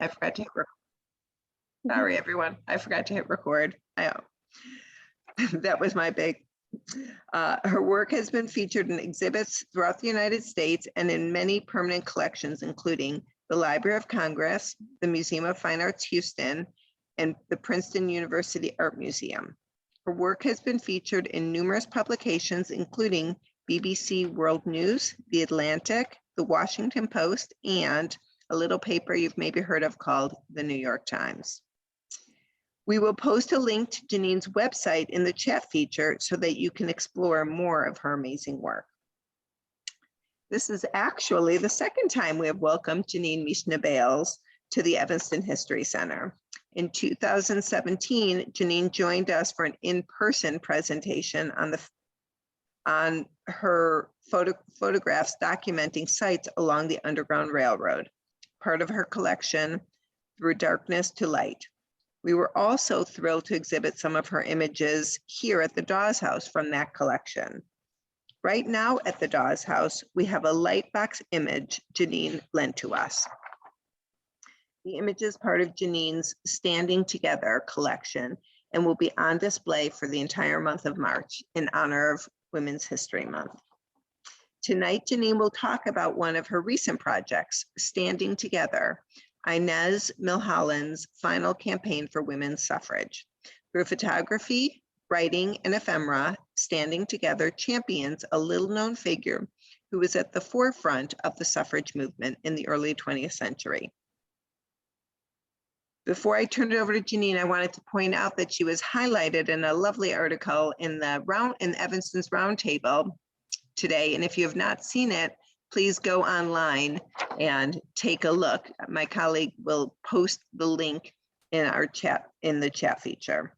I forgot to hit record. Sorry, everyone. I forgot to hit record. That was my big. Her work has been featured in exhibits throughout the United States and in many permanent collections, including the Library of Congress, the Museum of Fine Arts Houston, and the Princeton University Art Museum. Her work has been featured in numerous publications, including BBC World News, The Atlantic, The Washington Post, and a little paper you've maybe heard of called The New York Times. We will post a link to Jeanine's website in the chat feature so that you can explore more of her amazing work. This is actually the second time we have welcomed Jeanine Michna-Bales to the Evanston History Center. In 2017, Jeanine joined us for an in-person presentation on her photographs documenting sites along the Underground Railroad, part of her collection, Through Darkness to Light. We were also thrilled to exhibit some of her images here at the Dawes House from that collection. Right now at the Dawes House, we have a lightbox image Jeanine lent to us. The image is part of Jeanine's Standing Together collection and will be on display for the entire month of March in honor of Women's History Month. Tonight, Jeanine will talk about one of her recent projects, Standing Together, Inez Milholland's final campaign for women's suffrage. Through photography, writing, and ephemera, Standing Together champions a little-known figure who was at the forefront of the suffrage movement in the early 20th century. Before I turn it over to Jeanine, I wanted to point out that she was highlighted in a lovely article in Evanston's Roundtable today. And if you have not seen it, please go online and take a look. My colleague will post the link in our chat, in the chat feature.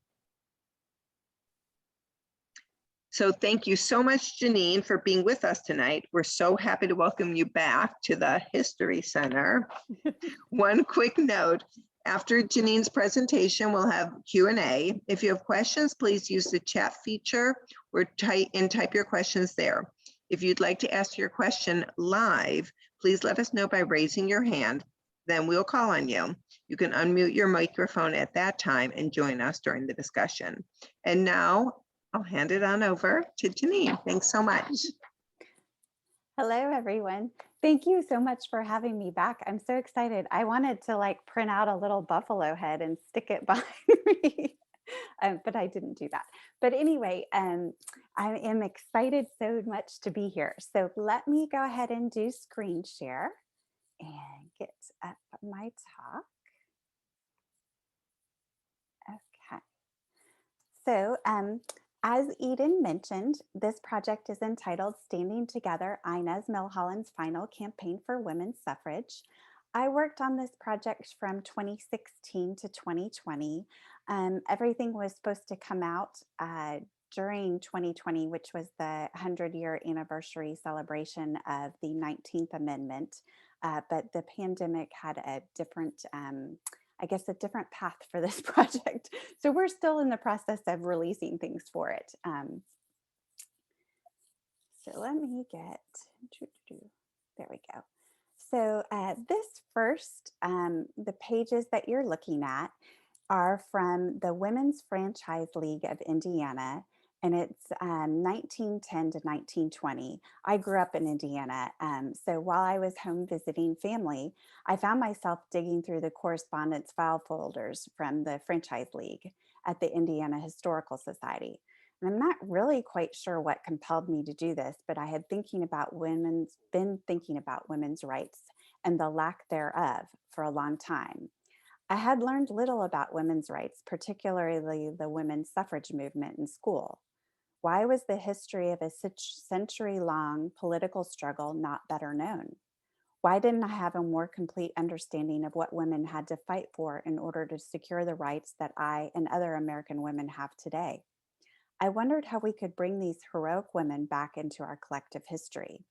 So thank you so much, Jeanine, for being with us tonight. We're so happy to welcome you back to the History Center. One quick note, after Jeanine's presentation, we'll have Q&A. If you have questions, please use the chat feature or type your questions there. If you'd like to ask your question live, please let us know by raising your hand, then we'll call on you. You can unmute your microphone at that time and join us during the discussion. And now I'll hand it on over to Jeanine. Thanks so much. Hello, everyone. Thank you so much for having me back. I'm so excited. I wanted to print out a little buffalo head and stick it behind me. But I didn't do that. But anyway, I am excited so much to be here. So let me go ahead and do screen share and get up my talk. Okay. So as Eden mentioned, this project is entitled Standing Together, Inez Milholland's Final Campaign for Women's Suffrage. I worked on this project from 2016 to 2020. Everything was supposed to come out during 2020, which was the 100-year anniversary celebration of the 19th Amendment. But the pandemic had a different, I guess, a different path for this project. So we're still in the process of releasing things for it. So let me get, there we go. So this first, the pages that you're looking at are from the Women's Franchise League of Indiana, and it's 1910 to 1920. I grew up in Indiana, so while I was home visiting family, I found myself digging through the correspondence file folders from the Franchise League at the Indiana Historical Society. And I'm not really quite sure what compelled me to do this, but I had been thinking about women's rights and the lack thereof for a long time. I had learned little about women's rights, particularly the women's suffrage movement in school. Why was the history of a century-long political struggle not better known? Why didn't I have a more complete understanding of what women had to fight for in order to secure the rights that I and other American women have today? I wondered how we could bring these heroic women back into our collective history.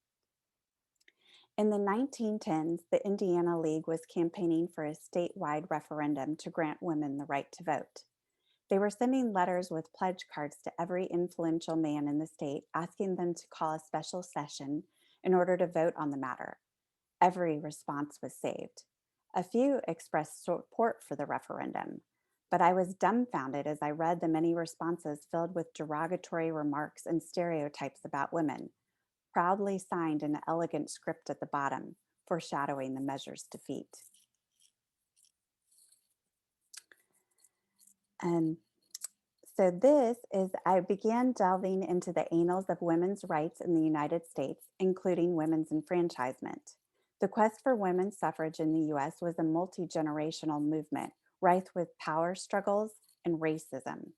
In the 1910s, the Indiana League was campaigning for a statewide referendum to grant women the right to vote. They were sending letters with pledge cards to every influential man in the state, asking them to call a special session in order to vote on the matter. Every response was saved. A few expressed support for the referendum, but I was dumbfounded as I read the many responses filled with derogatory remarks and stereotypes about women, proudly signed in elegant script at the bottom, foreshadowing the measure's defeat. Um, so I began delving into the annals of women's rights in the United States, including women's enfranchisement. The quest for women's suffrage in the US was a multi-generational movement, rife with power struggles and racism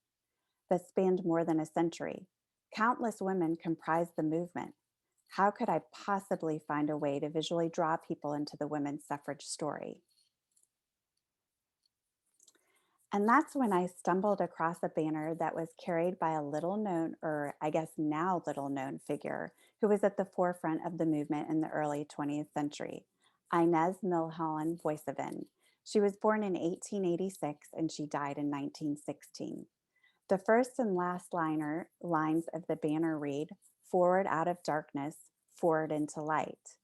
that spanned more than a century. Countless women comprised the movement. How could I possibly find a way to visually draw people into the women's suffrage story? And that's when I stumbled across a banner that was carried by a little known, or I guess now little known figure who was at the forefront of the movement in the early 20th century, Inez Milholland Boissevain. She was born in 1886 and she died in 1916. The first and last lines of the banner read, "Forward out of darkness, forward into light."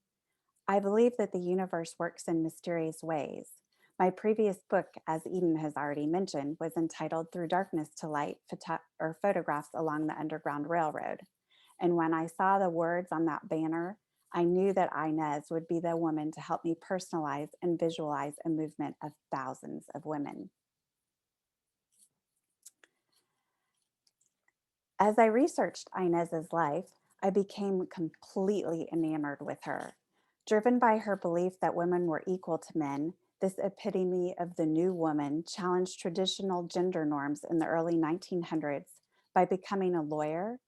I believe that the universe works in mysterious ways. My previous book, as Eden has already mentioned, was entitled Through Darkness to Light, Photographs Along the Underground Railroad. And when I saw the words on that banner, I knew that Inez would be the woman to help me personalize and visualize a movement of thousands of women. As I researched Inez's life, I became completely enamored with her. Driven by her belief that women were equal to men, this epitome of the new woman challenged traditional gender norms in the early 1900s by becoming a lawyer,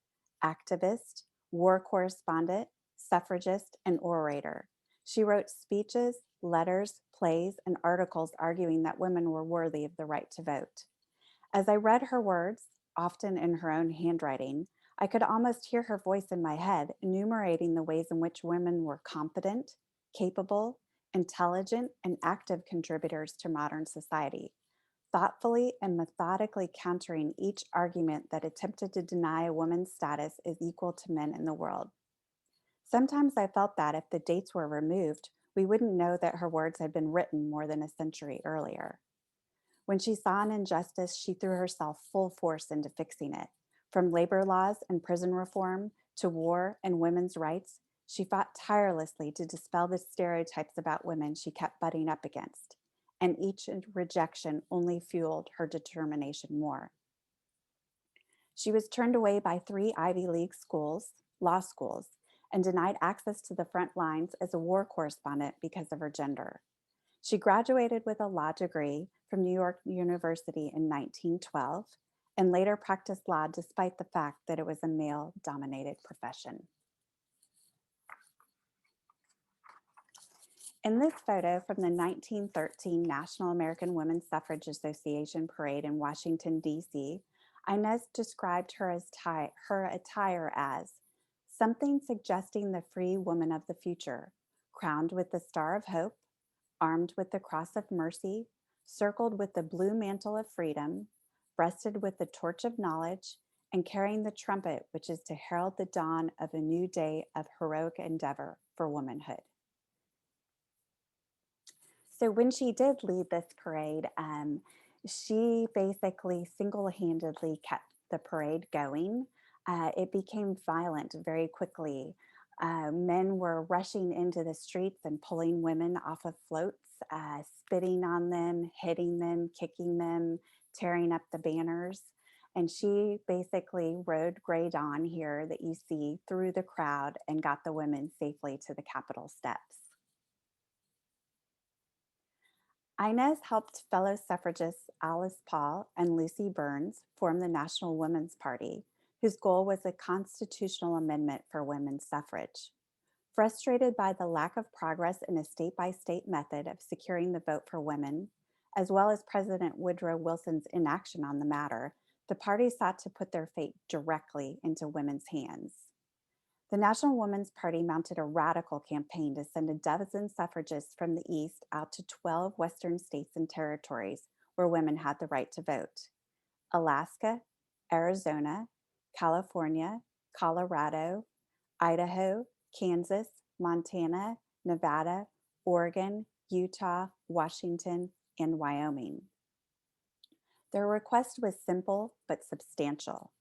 activist, war correspondent, suffragist, and orator. She wrote speeches, letters, plays, and articles arguing that women were worthy of the right to vote. As I read her words, often in her own handwriting, I could almost hear her voice in my head, enumerating the ways in which women were competent, capable, intelligent, and active contributors to modern society, thoughtfully and methodically countering each argument that attempted to deny a woman's status as equal to men in the world. Sometimes I felt that if the dates were removed, we wouldn't know that her words had been written more than a century earlier. When she saw an injustice, she threw herself full force into fixing it. From labor laws and prison reform to war and women's rights, she fought tirelessly to dispel the stereotypes about women she kept butting up against. And each rejection only fueled her determination more. She was turned away by 3 Ivy League schools, law schools, and denied access to the front lines as a war correspondent because of her gender. She graduated with a law degree from New York University in 1912 and later practiced law despite the fact that it was a male-dominated profession. In this photo from the 1913 National American Women's Suffrage Association parade in Washington, D.C., Inez described her attire as something suggesting the free woman of the future, crowned with the Star of Hope, armed with the Cross of Mercy, circled with the blue mantle of freedom, breasted with the torch of knowledge, and carrying the trumpet, which is to herald the dawn of a new day of heroic endeavor for womanhood. So when she did lead this parade, she basically single-handedly kept the parade going. It became violent very quickly. Men were rushing into the streets and pulling women off of floats, spitting on them, hitting them, kicking them, tearing up the banners. And she basically rode Grey Dawn here that you see through the crowd and got the women safely to the Capitol steps. Inez helped fellow suffragists Alice Paul and Lucy Burns form the National Women's Party, whose goal was a constitutional amendment for women's suffrage. Frustrated by the lack of progress in a state-by-state method of securing the vote for women, as well as President Woodrow Wilson's inaction on the matter, the party sought to put their fate directly into women's hands. The National Women's Party mounted a radical campaign to send a dozen suffragists from the East out to 12 Western states and territories where women had the right to vote: Alaska, Arizona, California, Colorado, Idaho, Kansas, Montana, Nevada, Oregon, Utah, Washington, and Wyoming. Their request was simple but substantial.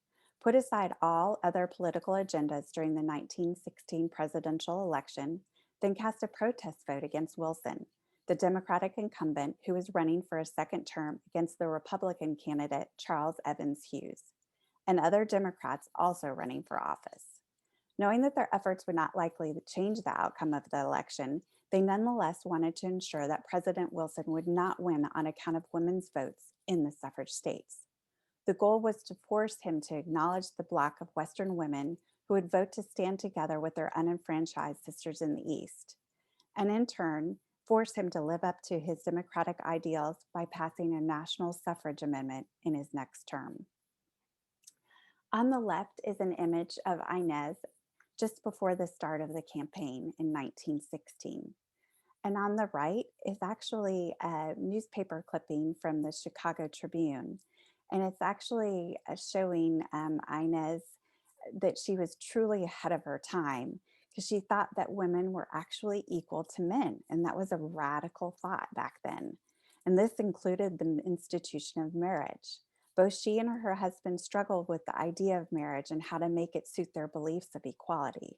Put aside all other political agendas during the 1916 presidential election, then cast a protest vote against Wilson, the Democratic incumbent who was running for a second term against the Republican candidate Charles Evans Hughes, and other Democrats also running for office. Knowing that their efforts would not likely change the outcome of the election, they nonetheless wanted to ensure that President Wilson would not win on account of women's votes in the suffrage states. The goal was to force him to acknowledge the bloc of Western women who would vote to stand together with their unenfranchised sisters in the East, and in turn, force him to live up to his democratic ideals by passing a national suffrage amendment in his next term. On the left is an image of Inez just before the start of the campaign in 1916. And on the right is actually a newspaper clipping from the Chicago Tribune. And it's actually showing Inez that she was truly ahead of her time because she thought that women were actually equal to men. And that was a radical thought back then. And this included the institution of marriage. Both she and her husband struggled with the idea of marriage and how to make it suit their beliefs of equality.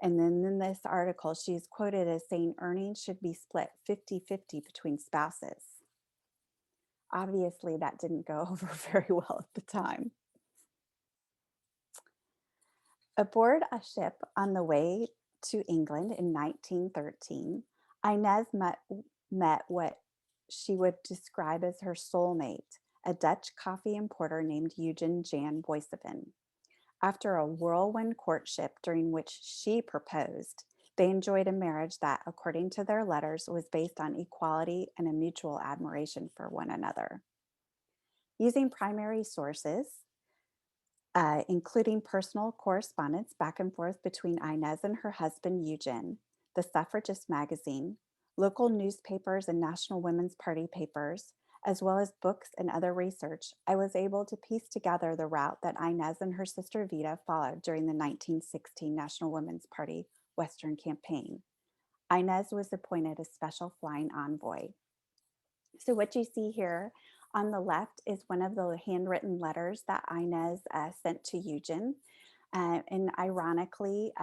And then in this article, she's quoted as saying earnings should be split 50-50 between spouses. Obviously, that didn't go over very well at the time. Aboard a ship on the way to England in 1913, Inez met what she would describe as her soulmate, a Dutch coffee importer named Jeanine Michna-Bales. After a whirlwind courtship during which she proposed, they enjoyed a marriage that, according to their letters, was based on equality and a mutual admiration for one another. Using primary sources, including personal correspondence back and forth between Inez and her husband, Eugene, the Suffragist magazine, local newspapers and National Women's Party papers, as well as books and other research, I was able to piece together the route that Inez and her sister Vida followed during the 1916 National Women's Party Western campaign. Inez was appointed a special flying envoy. So what you see here on the left is one of the handwritten letters that Inez sent to Eugene. And ironically,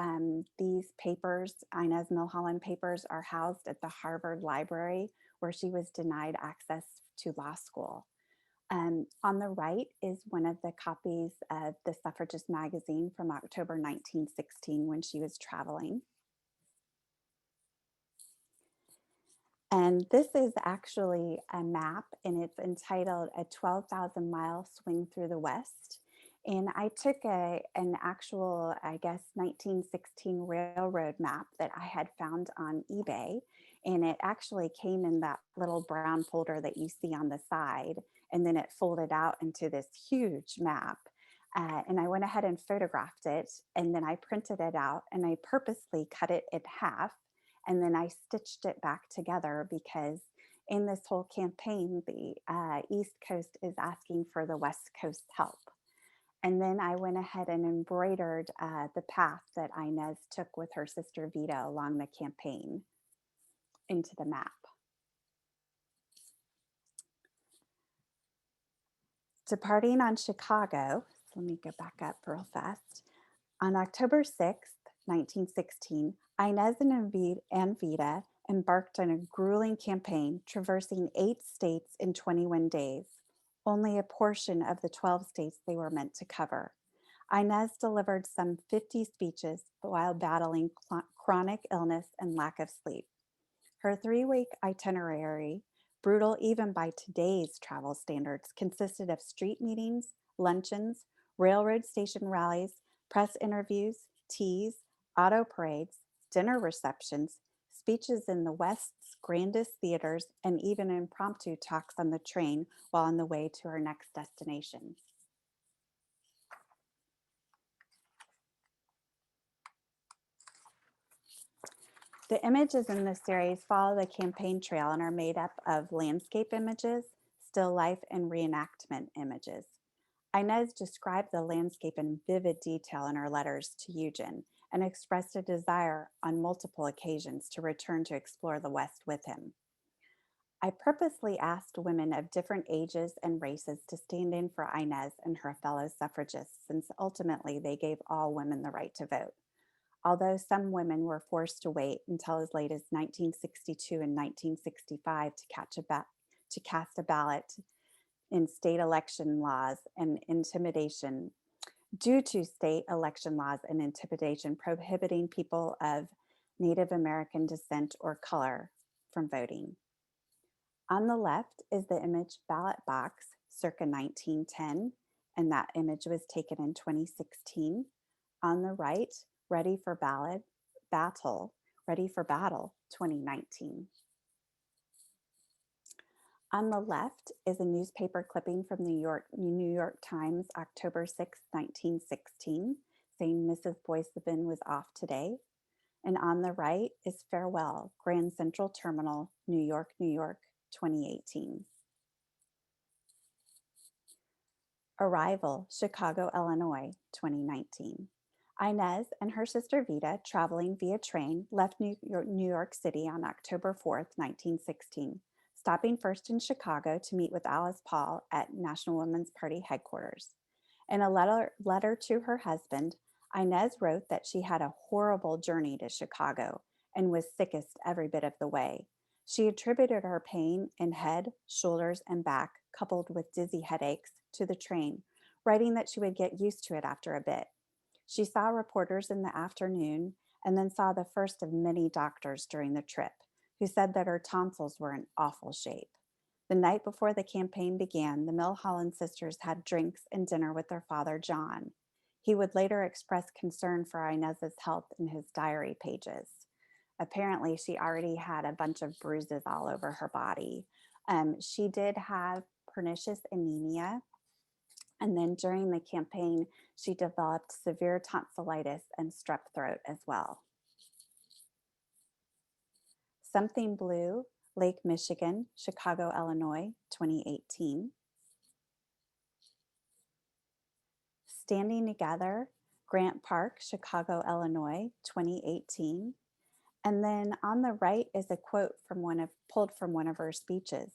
these papers, Inez Milholland papers, are housed at the Harvard Library, where she was denied access to law school. On the right is one of the copies of the Suffragist magazine from October 1916 when she was traveling. And this is actually a map, and it's entitled A 12,000-Mile Swing Through the West. And I took an actual, 1916 railroad map that I had found on eBay. And it actually came in that little brown folder that you see on the side. And then it folded out into this huge map. And I went ahead and photographed it. And then I printed it out and I purposely cut it in half. And then I stitched it back together because in this whole campaign, the East Coast is asking for the West Coast help. And then I went ahead and embroidered the path that Inez took with her sister Vida along the campaign into the map. Departing on Chicago, so let me go back up real fast. On October 6th, 1916, Inez and Vida embarked on a grueling campaign traversing 8 states in 21 days, only a portion of the 12 states they were meant to cover. Inez delivered some 50 speeches while battling chronic illness and lack of sleep. Her 3-week itinerary, brutal even by today's travel standards, consisted of street meetings, luncheons, railroad station rallies, press interviews, teas, auto parades, dinner receptions, speeches in the West's grandest theaters, and even impromptu talks on the train while on the way to her next destination. The images in this series follow the campaign trail and are made up of landscape images, still life, and reenactment images. Inez described the landscape in vivid detail in her letters to Eugene and expressed a desire on multiple occasions to return to explore the West with him. I purposely asked women of different ages and races to stand in for Inez and her fellow suffragists, since ultimately they gave all women the right to vote. Although some women were forced to wait until as late as 1962 and 1965 to cast a ballot in state election laws and intimidation, due to state election laws and intimidation prohibiting people of Native American descent or color from voting. On the left is the image ballot box circa 1910, and that image was taken in 2016. On the right, ready for battle 2019. On the left is a newspaper clipping from the New York Times, October 6, 1916, saying Mrs. Boissevain was off today. And on the right is Farewell, Grand Central Terminal, New York, 2018. Arrival, Chicago, Illinois, 2019. Inez and her sister Vida, traveling via train, left New York City on October 4th, 1916, stopping first in Chicago to meet with Alice Paul at National Women's Party headquarters. In a letter to her husband, Inez wrote that she had a horrible journey to Chicago and was sickest every bit of the way. She attributed her pain in head, shoulders, and back, coupled with dizzy headaches, to the train, writing that she would get used to it after a bit. She saw reporters in the afternoon and then saw the first of many doctors during the trip, who said that her tonsils were in awful shape. The night before the campaign began, the Milholland sisters had drinks and dinner with their father, John. He would later express concern for Inez's health in his diary pages. Apparently, she already had a bunch of bruises all over her body. She did have pernicious anemia, and then during the campaign, she developed severe tonsillitis and strep throat as well. Something Blue, Lake Michigan, Chicago, Illinois, 2018. Standing Together, Grant Park, Chicago, Illinois, 2018. And then on the right is a quote from pulled from one of her speeches.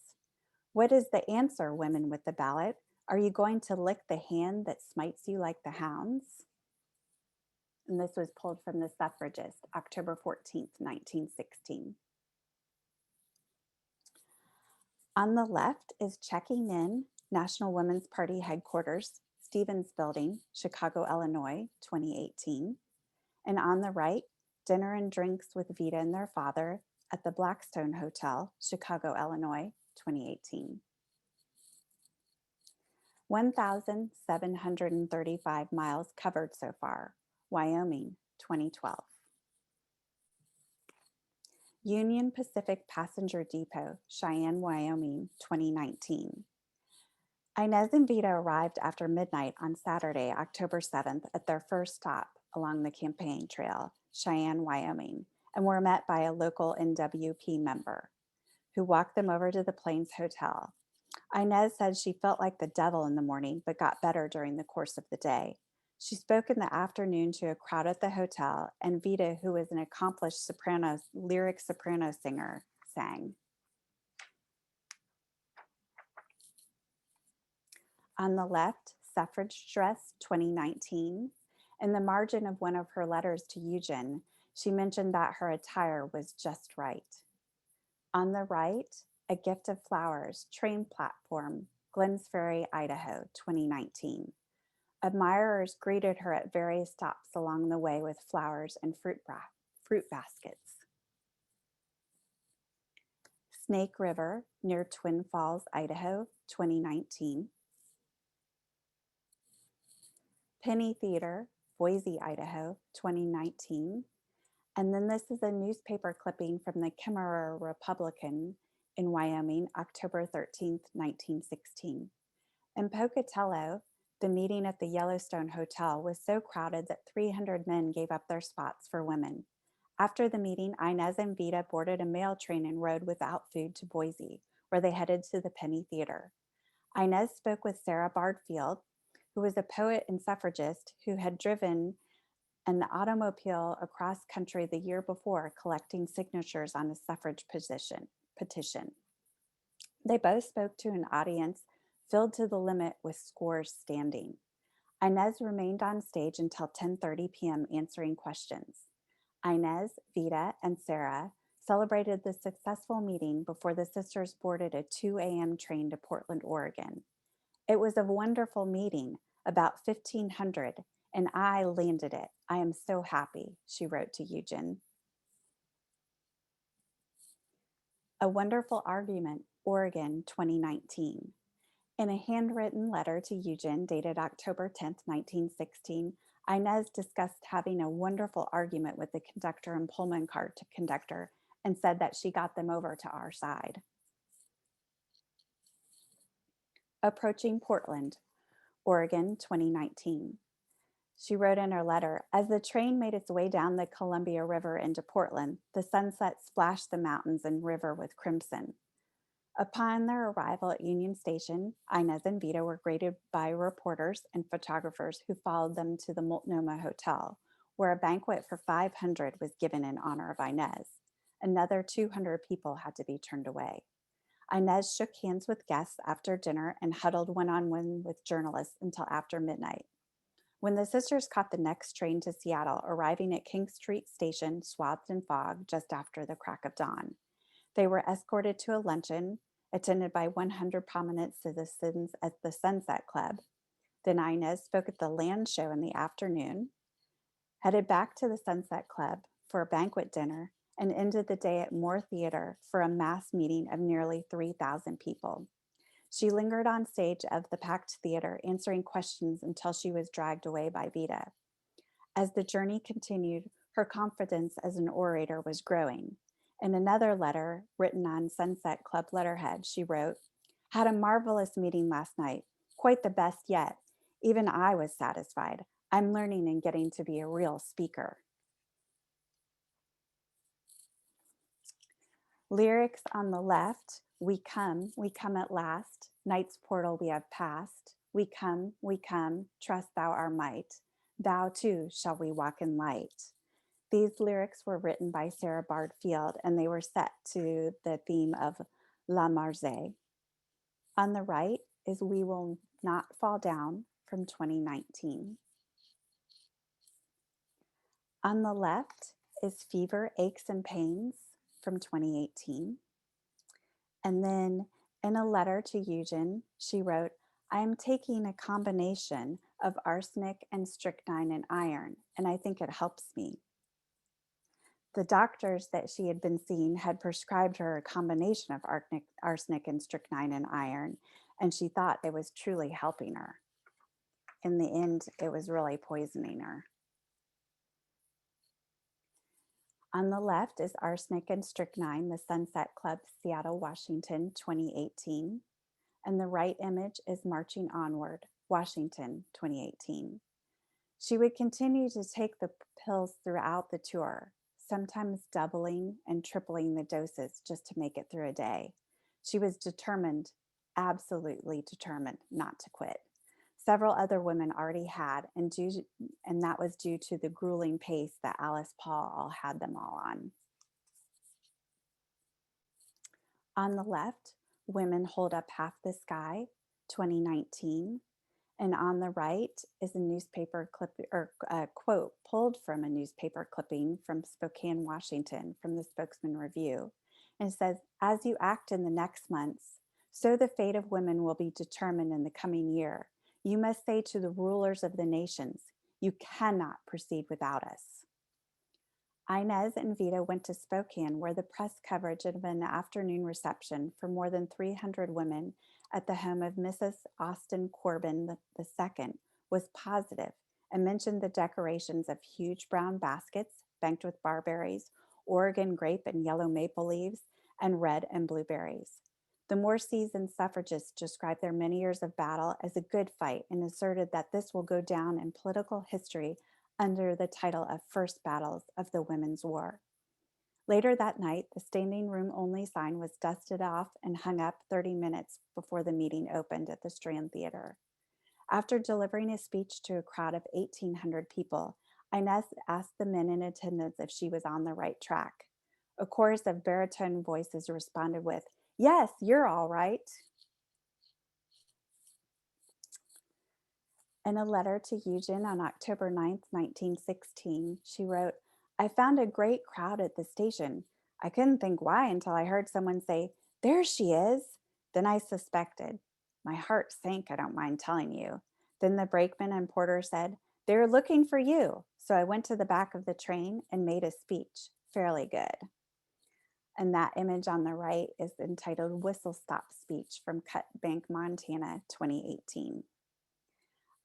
What is the answer, women with the ballot? Are you going to lick the hand that smites you like the hounds? And this was pulled from the Suffragist, October 14th, 1916. On the left is Checking In, National Women's Party headquarters, Stevens Building, Chicago, Illinois, 2018. And on the right, Dinner and Drinks with Vida and their father at the Blackstone Hotel, Chicago, Illinois, 2018. 1,735 miles covered so far, Wyoming, 2012. Union Pacific Passenger Depot, Cheyenne, Wyoming, 2019. Inez and Vida arrived after midnight on Saturday, October 7th, at their first stop along the campaign trail, Cheyenne, Wyoming, and were met by a local NWP member who walked them over to the Plains Hotel. Inez said she felt like the devil in the morning, but got better during the course of the day. She spoke in the afternoon to a crowd at the hotel, and Vida, who is an accomplished lyric soprano singer, sang. On the left, Suffrage Dress 2019. In the margin of one of her letters to Eugene, she mentioned that her attire was just right. On the right, A Gift of Flowers, Train Platform, Glenns Ferry, Idaho, 2019. Admirers greeted her at various stops along the way with flowers and fruit baskets. Snake River, near Twin Falls, Idaho, 2019. Penny Theater, Boise, Idaho, 2019. And then this is a newspaper clipping from the Ephemera Republican in Wyoming, October 13th, 1916. In Pocatello, the meeting at the Yellowstone Hotel was so crowded that 300 men gave up their spots for women. After the meeting, Inez and Vida boarded a mail train and rode without food to Boise, where they headed to the Penny Theater. Inez spoke with Sarah Bardfield, who was a poet and suffragist who had driven an automobile across country the year before collecting signatures on a suffrage petition. They both spoke to an audience filled to the limit with scores standing. Inez remained on stage until 10:30 p.m. answering questions. Inez, Vida, and Sarah celebrated the successful meeting before the sisters boarded a 2 a.m. train to Portland, Oregon. It was a wonderful meeting, about 1,500, and I landed it. I am so happy, she wrote to Eugene. A Wonderful Argument, Oregon, 2019. In a handwritten letter to Eugene dated October 10th, 1916, Inez discussed having a wonderful argument with the conductor and Pullman car conductor and said that she got them over to our side. Approaching Portland, Oregon, 2019. She wrote in her letter, as the train made its way down the Columbia River into Portland, the sunset splashed the mountains and river with crimson. Upon their arrival at Union Station, Inez and Vida were greeted by reporters and photographers who followed them to the Multnomah Hotel, where a banquet for 500 was given in honor of Inez. Another 200 people had to be turned away. Inez shook hands with guests after dinner and huddled one-on-one with journalists until after midnight. When the sisters caught the next train to Seattle, arriving at King Street Station swathed in fog just after the crack of dawn, they were escorted to a luncheon attended by 100 prominent citizens at the Sunset Club. Then Inez spoke at the land show in the afternoon, headed back to the Sunset Club for a banquet dinner, and ended the day at Moore Theater for a mass meeting of nearly 3,000 people. She lingered on stage of the packed theater, answering questions until she was dragged away by Vida. As the journey continued, her confidence as an orator was growing. In another letter written on Sunset Club letterhead, she wrote, "Had a marvelous meeting last night, quite the best yet. Even I was satisfied. I'm learning and getting to be a real speaker." Lyrics on the left, we come at last. Night's portal we have passed. We come, trust thou our might. Thou too shall we walk in light. These lyrics were written by Sarah Bard Field, and they were set to the theme of La Marseillaise. On the right is We Will Not Fall Down from 2019. On the left is Fever, Aches, and Pains from 2018. And then in a letter to Eugene, she wrote, "I am taking a combination of arsenic and strychnine and iron, and I think it helps me." The doctors that she had been seeing had prescribed her a combination of arsenic and strychnine and iron, and she thought it was truly helping her. In the end, it was really poisoning her. On the left is Arsenic and Strychnine, the Sunset Club, Seattle, Washington, 2018. And the right image is Marching Onward, Washington, 2018. She would continue to take the pills throughout the tour, sometimes doubling and tripling the doses just to make it through a day. She was determined, absolutely determined, not to quit. Several other women already had, and that was due to the grueling pace that Alice Paul had them all on. On the left, Women Hold Up Half the Sky, 2019. And on the right is a newspaper clip or a quote pulled from a newspaper clipping from Spokane, Washington, from the Spokesman Review. And it says, "As you act in the next months, so the fate of women will be determined in the coming year. You must say to the rulers of the nations, you cannot proceed without us." Inez and Vida went to Spokane, where the press coverage of an afternoon reception for more than 300 women at the home of Mrs. Austin Corbin II was positive and mentioned the decorations of huge brown baskets banked with barberries, Oregon grape and yellow maple leaves, and red and blueberries. The more seasoned suffragists described their many years of battle as a good fight and asserted that this will go down in political history under the title of First Battles of the Women's War. Later that night, the standing room only sign was dusted off and hung up 30 minutes before the meeting opened at the Strand Theater. After delivering a speech to a crowd of 1,800 people, Inez asked the men in attendance if she was on the right track. A chorus of baritone voices responded with, Yes, you're all right. In a letter to Eugen on October 9th, 1916, she wrote, I found a great crowd at the station. I couldn't think why until I heard someone say, There she is. Then I suspected. My heart sank, I don't mind telling you. Then the brakeman and porter said, They're looking for you. So I went to the back of the train and made a speech. Fairly good. And that image on the right is entitled Whistle Stop Speech from Cut Bank, Montana, 2018.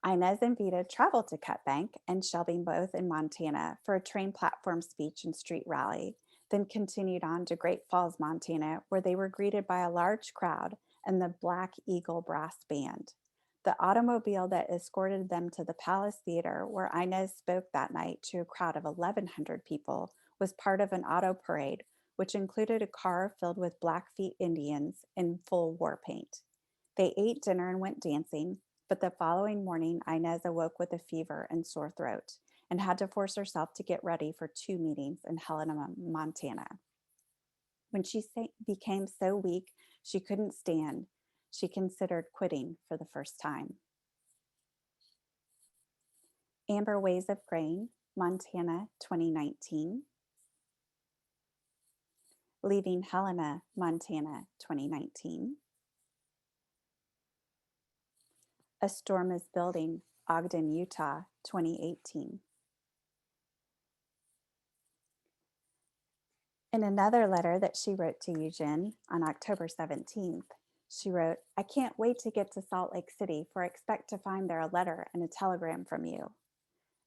Inez and Vida traveled to Cut Bank and Shelby, both in Montana, for a train platform speech and street rally, then continued on to Great Falls, Montana, where they were greeted by a large crowd and the Black Eagle Brass Band. The automobile that escorted them to the Palace Theater, where Inez spoke that night to a crowd of 1,100 people, was part of an auto parade, which included a car filled with Blackfeet Indians in full war paint. They ate dinner and went dancing, but the following morning, Inez awoke with a fever and sore throat and had to force herself to get ready for 2 meetings in Helena, Montana. When she became so weak she couldn't stand, she considered quitting for the first time. Amber Ways of Grain, Montana, 2019. Leaving Helena, Montana, 2019. A Storm is Building, Ogden, Utah, 2018. In another letter that she wrote to Eugen on October 17th, she wrote, I can't wait to get to Salt Lake City, for I expect to find there a letter and a telegram from you.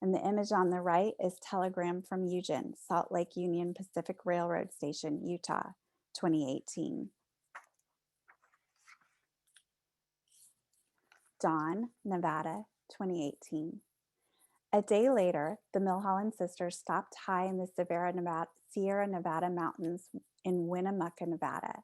And the image on the right is telegram from Eugen, Salt Lake Union Pacific Railroad Station, Utah, 2018. Dawn, Nevada, 2018. A day later, the Milholland sisters stopped high in the Sierra Nevada mountains in Winnemucca, Nevada.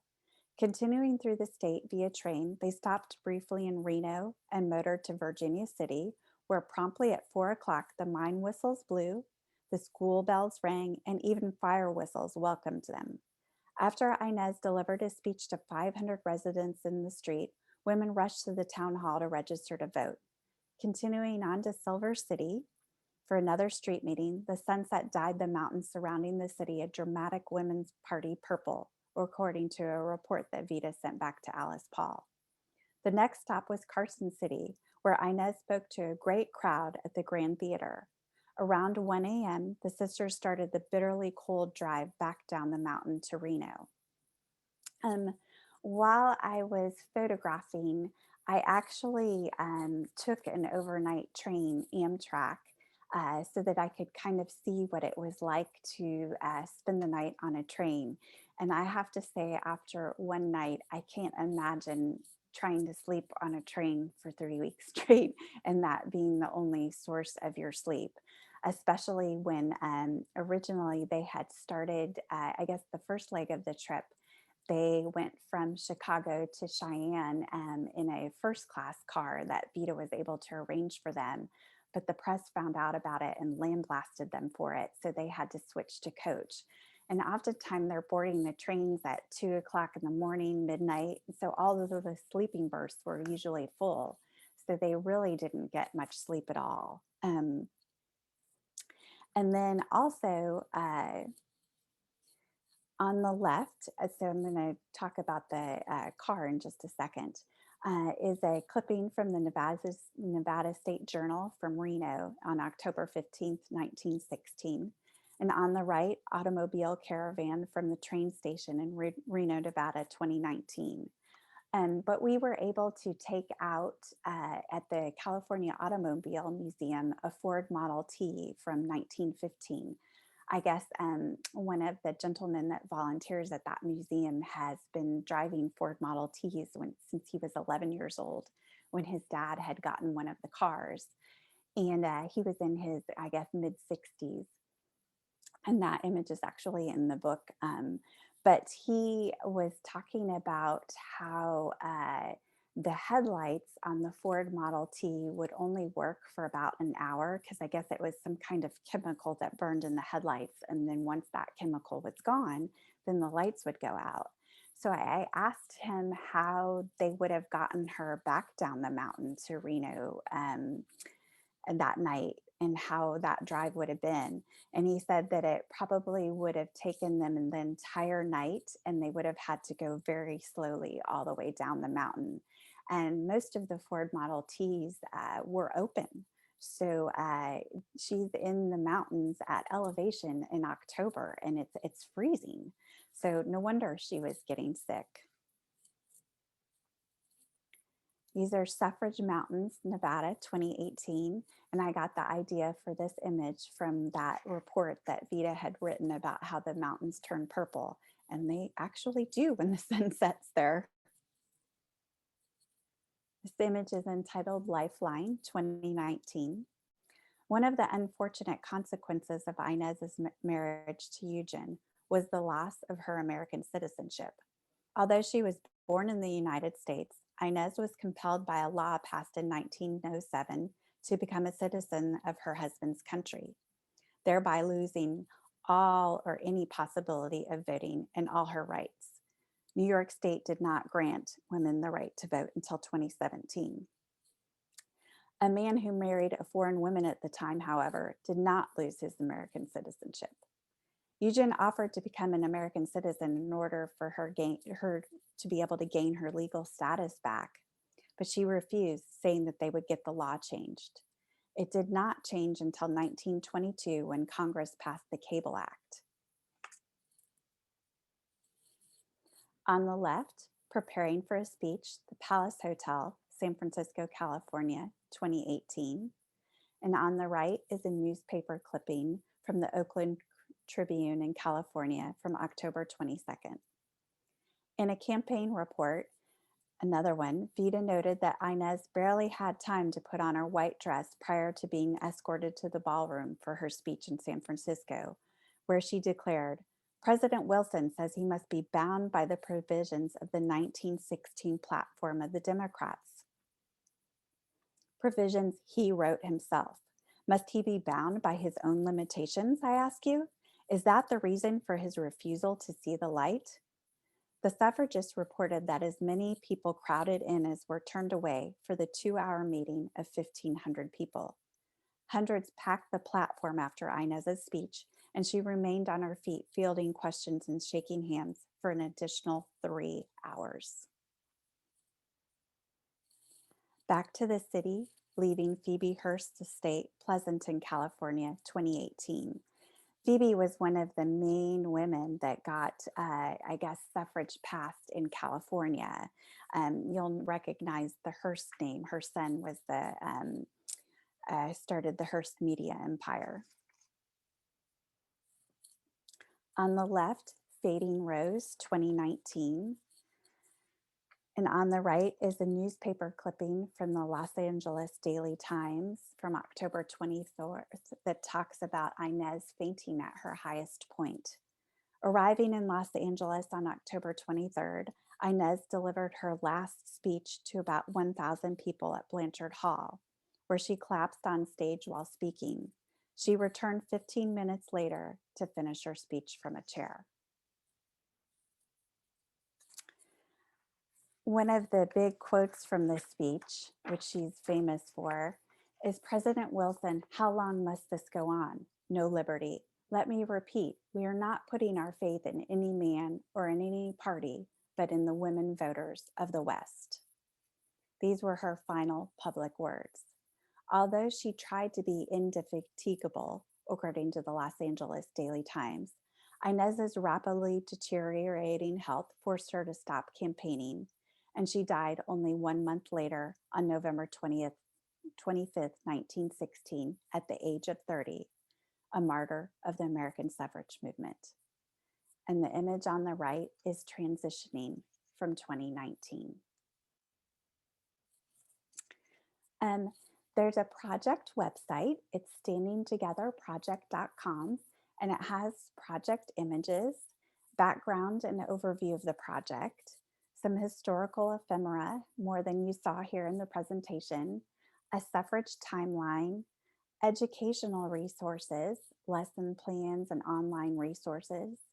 Continuing through the state via train, they stopped briefly in Reno and motored to Virginia City, where promptly at 4 o'clock the mine whistles blew, the school bells rang, and even fire whistles welcomed them. After Inez delivered a speech to 500 residents in the street, women rushed to the town hall to register to vote. Continuing on to Silver City, for another street meeting, the sunset dyed the mountains surrounding the city a dramatic women's party purple, according to a report that Vida sent back to Alice Paul. The next stop was Carson City, where Inez spoke to a great crowd at the Grand Theater. Around 1 a.m., the sisters started the bitterly cold drive back down the mountain to Reno. While I was photographing, I actually took an overnight train, Amtrak, so that I could kind of see what it was like to spend the night on a train. And I have to say, after one night, I can't imagine trying to sleep on a train for 3 weeks straight and that being the only source of your sleep, especially when originally they had started, I guess, the first leg of the trip. They went from Chicago to Cheyenne in a first class car that Vida was able to arrange for them. But the press found out about it and lambasted them for it. So they had to switch to coach. And oftentimes they're boarding the trains at 2 o'clock in the morning, midnight. So all of the sleeping berths were usually full. So they really didn't get much sleep at all. And then also, on the left, so I'm going to talk about the car in just a second, is a clipping from the Nevada State Journal from Reno on October 15th, 1916. And on the right, automobile caravan from the train station in Reno, Nevada, 2019. But we were able to take out at the California Automobile Museum a Ford Model T from 1915. I guess one of the gentlemen that volunteers at that museum has been driving Ford Model Ts since he was 11 years old, when his dad had gotten one of the cars. And he was in his, I guess, mid 60s. And that image is actually in the book. But he was talking about how the headlights on the Ford Model T would only work for about an hour, because I guess it was some kind of chemical that burned in the headlights. And then once that chemical was gone, then the lights would go out. So I asked him how they would have gotten her back down the mountain to Reno and that night and how that drive would have been. And he said that it probably would have taken them the entire night and they would have had to go very slowly all the way down the mountain. And most of the Ford Model Ts were open. So she's in the mountains at elevation in October and it's freezing. So no wonder she was getting sick. These are Suffrage Mountains, Nevada, 2018. And I got the idea for this image from that report that Vida had written about how the mountains turn purple. And they actually do when the sun sets there. This image is entitled Lifeline, 2019. One of the unfortunate consequences of Inez's marriage to Eugene was the loss of her American citizenship. Although she was born in the United States, Inez was compelled by a law passed in 1907 to become a citizen of her husband's country, thereby losing all or any possibility of voting and all her rights. New York State did not grant women the right to vote until 2017. A man who married a foreign woman at the time, however, did not lose his American citizenship. Eugene offered to become an American citizen in order for her to be able to gain her legal status back, but she refused, saying that they would get the law changed. It did not change until 1922 when Congress passed the Cable Act. On the left, preparing for a speech, the Palace Hotel, San Francisco, California, 2018. And on the right is a newspaper clipping from the Oakland Tribune in California from October 22nd. In a campaign report, another one, Vida noted that Inez barely had time to put on her white dress prior to being escorted to the ballroom for her speech in San Francisco, where she declared, "President Wilson says he must be bound by the provisions of the 1916 platform of the Democrats." Provisions he wrote himself. Must he be bound by his own limitations, I ask you? Is that the reason for his refusal to see the light? The suffragists reported that as many people crowded in as were turned away for the 2-hour meeting of 1,500 people. Hundreds packed the platform after Inez's speech, and she remained on her feet fielding questions and shaking hands for an additional 3 hours. Back to the city, leaving Phoebe Hearst's estate, Pleasanton, California, 2018. Phoebe was one of the main women that got, suffrage passed in California. You'll recognize the Hearst name. Her son was started the Hearst media empire. On the left, Fading Rose, 2019. And on the right is a newspaper clipping from the Los Angeles Daily Times from October 24th that talks about Inez fainting at her highest point. Arriving in Los Angeles on October 23rd, Inez delivered her last speech to about 1,000 people at Blanchard Hall, where she collapsed on stage while speaking. She returned 15 minutes later to finish her speech from a chair. One of the big quotes from this speech, which she's famous for, is President Wilson, "How long must this go on? No liberty. Let me repeat, we are not putting our faith in any man or in any party, but in the women voters of the West." These were her final public words. Although she tried to be indefatigable, according to the Los Angeles Daily Times, Inez's rapidly deteriorating health forced her to stop campaigning, and she died only 1 month later on November 25th, 1916, at the age of 30, a martyr of the American suffrage movement. And the image on the right is transitioning from 2019. There's a project website. It's standingtogetherproject.com, and it has project images, background and overview of the project, some historical ephemera, more than you saw here in the presentation, a suffrage timeline, educational resources, lesson plans and online resources,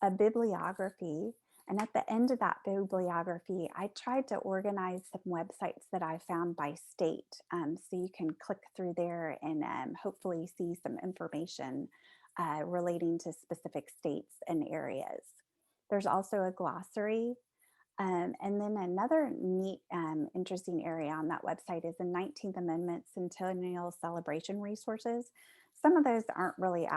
a bibliography And at the end of that bibliography, I tried to organize some websites that I found by state. So you can click through there and hopefully see some information relating to specific states and areas. There's also a glossary. And then another neat, interesting area on that website is the 19th Amendment Centennial Celebration resources. Some of those aren't really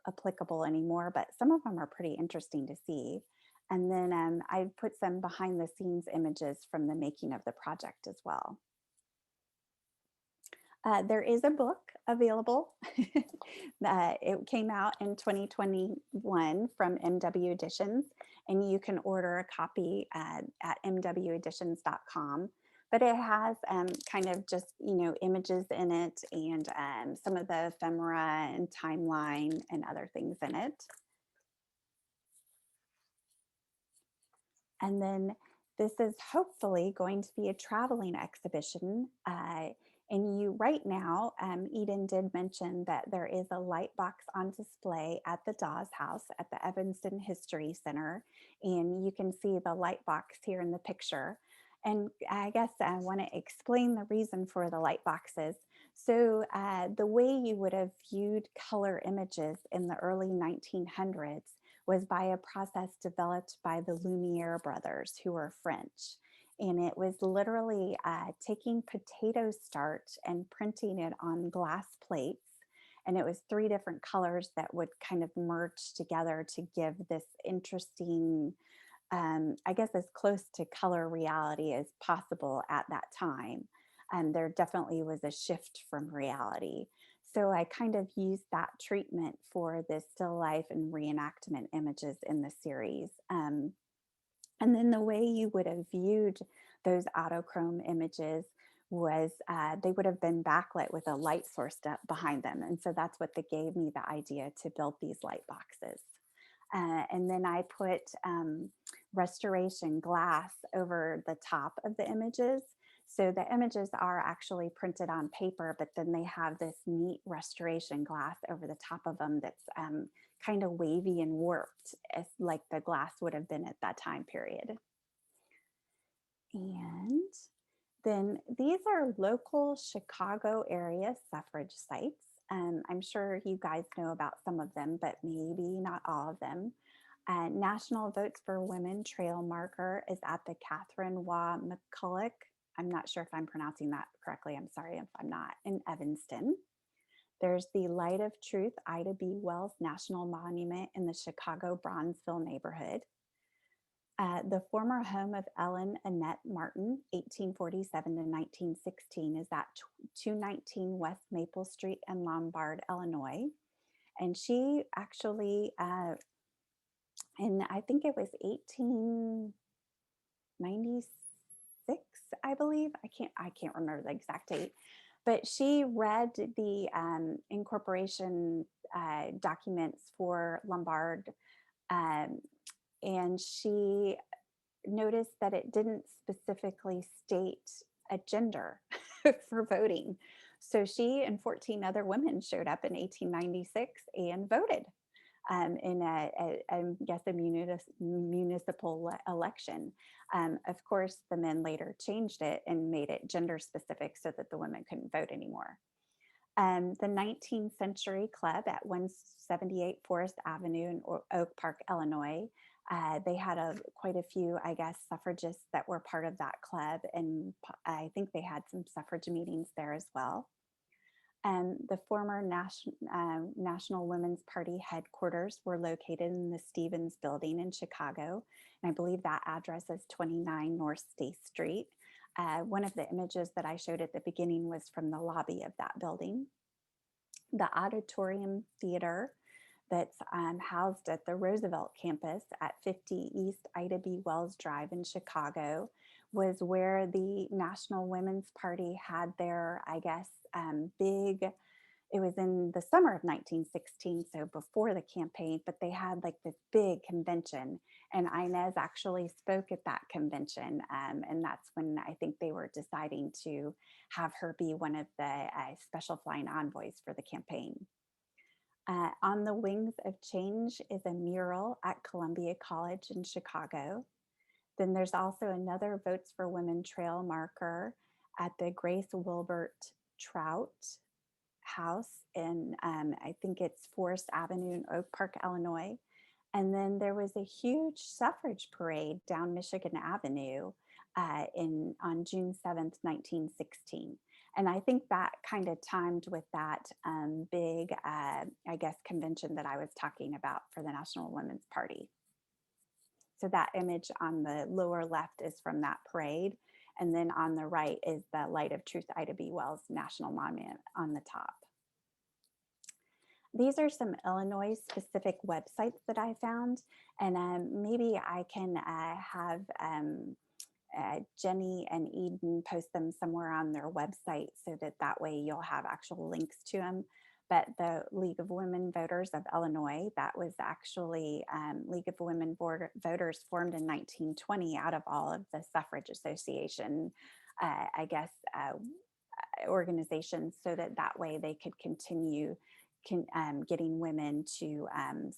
applicable anymore, but some of them are pretty interesting to see. And then I put some behind the scenes images from the making of the project as well. There is a book available. It came out in 2021 from MW Editions, and you can order a copy at mweditions.com. But it has kind of just, images in it and some of the ephemera and timeline and other things in it. And then this is hopefully going to be a traveling exhibition. And you right now, Eden did mention that there is a light box on display at the Dawes House at the Evanston History Center. And you can see the light box here in the picture. And I guess I want to explain the reason for the light boxes. So the way you would have viewed color images in the early 1900s was by a process developed by the Lumiere brothers, who were French. And it was literally taking potato starch and printing it on glass plates. And it was 3 different colors that would kind of merge together to give this interesting, I guess, as close to color reality as possible at that time. There definitely was a shift from reality. So I kind of used that treatment for the still life and reenactment images in the series. And then the way you would have viewed those autochrome images was they would have been backlit with a light source behind them. And so that's what gave me the idea to build these light boxes. And then I put restoration glass over the top of the images. So the images are actually printed on paper, but then they have this neat restoration glass over the top of them that's kind of wavy and warped, as like the glass would have been at that time period. And then these are local Chicago area suffrage sites. I'm sure you guys know about some of them, but maybe not all of them. National Votes for Women trail marker is at the Catherine Waugh McCulloch. I'm not sure if I'm pronouncing that correctly. I'm sorry if I'm not, in Evanston. There's the Light of Truth Ida B. Wells National Monument in the Chicago Bronzeville neighborhood. The former home of Ellen Annette Martin, 1847 to 1916, is at 219 West Maple Street in Lombard, Illinois. And she actually, and I think it was 1896, I believe. I can't remember the exact date, but she read the incorporation documents for Lombard, and she noticed that it didn't specifically state a gender for voting. So she and 14 other women showed up in 1896 and voted in I guess a municipal election. Of course, the men later changed it and made it gender specific so that the women couldn't vote anymore. The 19th Century Club at 178 Forest Avenue in Oak Park, Illinois. They had quite a few, I guess, suffragists that were part of that club, and I think they had some suffrage meetings there as well. The former National Women's Party headquarters were located in the Stevens Building in Chicago, and I believe that address is 29 North State Street. One of the images that I showed at the beginning was from the lobby of that building. The Auditorium Theater that's housed at the Roosevelt campus at 50 East Ida B. Wells Drive in Chicago was where the National Women's Party had their, I guess, it was in the summer of 1916, so before the campaign, but they had like this big convention, and Inez actually spoke at that convention, and that's when I think they were deciding to have her be one of the special flying envoys for the campaign. On the Wings of Change is a mural at Columbia College in Chicago. Then there's also another Votes for Women trail marker at the Grace Wilbert Trout House in, I think it's Forest Avenue in Oak Park, Illinois. And then there was a huge suffrage parade down Michigan Avenue on June 7th, 1916. And I think that kind of timed with that big, I guess, convention that I was talking about for the National Women's Party. So that image on the lower left is from that parade. And then on the right is the Light of Truth Ida B. Wells National Monument on the top. These are some Illinois specific websites that I found, and maybe I can have Jenny and Eden post them somewhere on their website so that way you'll have actual links to them. But the League of Women Voters of Illinois, that was actually League of Women Voters formed in 1920 out of all of the Suffrage Association, I guess, organizations, so that way they could continue getting women to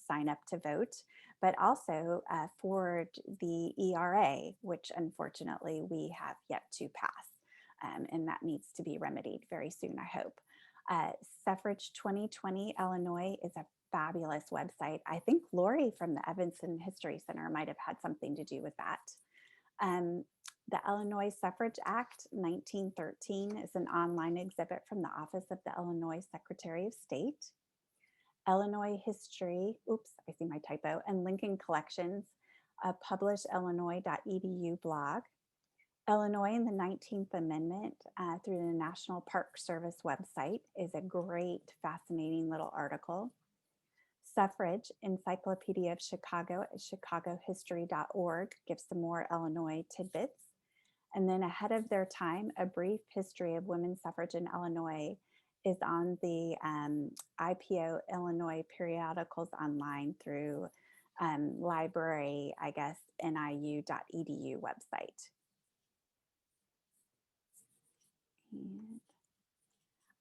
sign up to vote, but also for the ERA, which unfortunately we have yet to pass, and that needs to be remedied very soon, I hope. Suffrage 2020 Illinois is a fabulous website. I think Lori from the Evanston History Center might have had something to do with that. The Illinois Suffrage Act 1913 is an online exhibit from the Office of the Illinois Secretary of State. Illinois History, oops, I see my typo, and Lincoln Collections, a publishillinois.edu blog. Illinois and the 19th Amendment through the National Park Service website is a great, fascinating little article. Suffrage, Encyclopedia of Chicago at chicagohistory.org gives some more Illinois tidbits. And then Ahead of Their Time, a brief history of women's suffrage in Illinois is on the IPO Illinois periodicals online through library, I guess, niu.edu website. And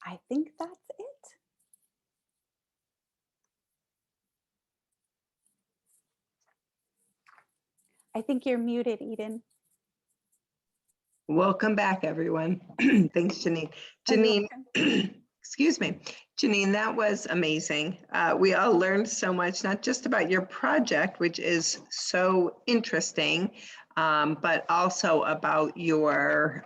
I think that's it. I think you're muted, Eden. Welcome back, everyone. Thanks, Jeanine. Jeanine, excuse me. Jeanine, that was amazing. We all learned so much, not just about your project, which is so interesting, but also about your,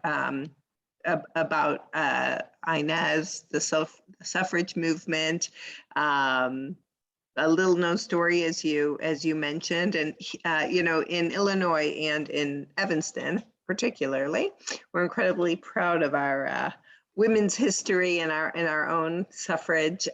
Inez, the suffrage movement, a little known story as you mentioned, and you know, in Illinois and in Evanston particularly, we're incredibly proud of our women's history and our own suffrage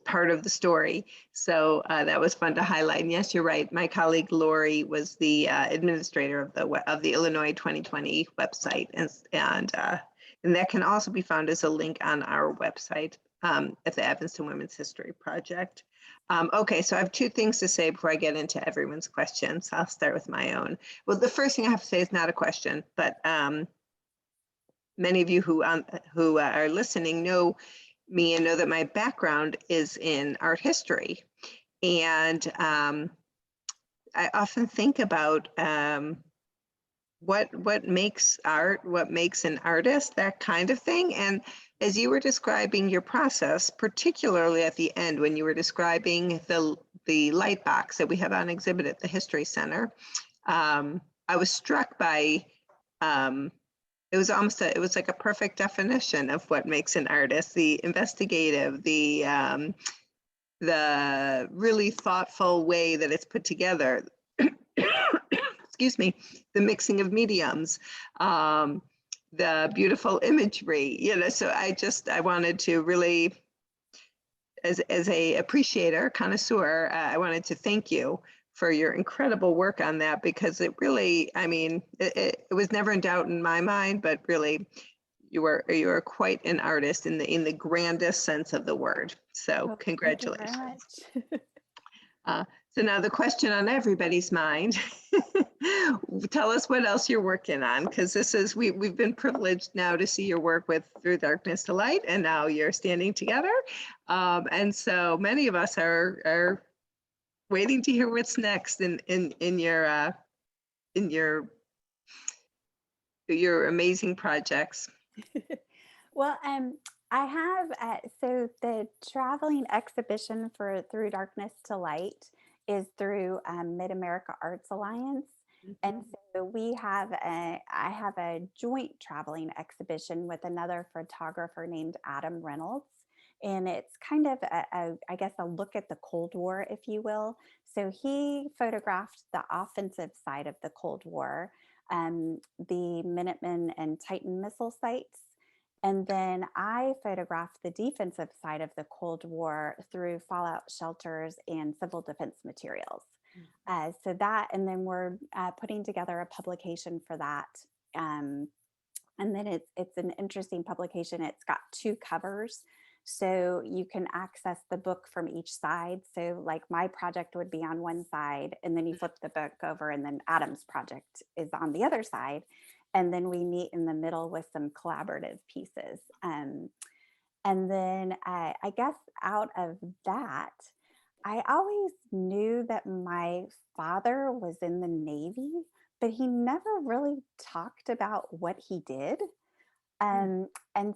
part of the story. So that was fun to highlight. And yes, you're right. My colleague Lori was the administrator of the Illinois 2020 website, and that can also be found as a link on our website at the Evanston Women's History Project. Okay, so I have two things to say before I get into everyone's questions. I'll start with my own. Well, the first thing I have to say is not a question, but many of you who are listening know me and know that my background is in art history. And I often think about what makes art, what makes an artist, that kind of thing. And as you were describing your process, particularly at the end when you were describing the light box that we have on exhibit at the History Center, I was struck by, it was like a perfect definition of what makes an artist: the investigative, the really thoughtful way that it's put together. Excuse me, the mixing of mediums, the beautiful imagery, you know. So I wanted to really, as a appreciator, connoisseur, I wanted to thank you for your incredible work on that, because it really, I mean, it was never in doubt in my mind, but really you are quite an artist in the grandest sense of the word. So congratulations. Thank you very much. So now the question on everybody's mind, tell us what else you're working on, because this is, we've been privileged now to see your work with Through Darkness to Light, and now you're standing together. And so many of us are waiting to hear what's next in your in your amazing projects. Well, I have, so the traveling exhibition for Through Darkness to Light is through Mid-America Arts Alliance. And so I have a joint traveling exhibition with another photographer named Adam Reynolds. And it's kind of I guess, a look at the Cold War, if you will. So he photographed the offensive side of the Cold War, the Minuteman and Titan missile sites. And then I photographed the defensive side of the Cold War through fallout shelters and civil defense materials. So that, and then we're putting together a publication for that. And then it's an interesting publication. It's got two covers, so you can access the book from each side. So like my project would be on one side, and then you flip the book over, and then Adam's project is on the other side. And then we meet in the middle with some collaborative pieces. And then I guess out of that, I always knew that my father was in the Navy, but he never really talked about what he did. And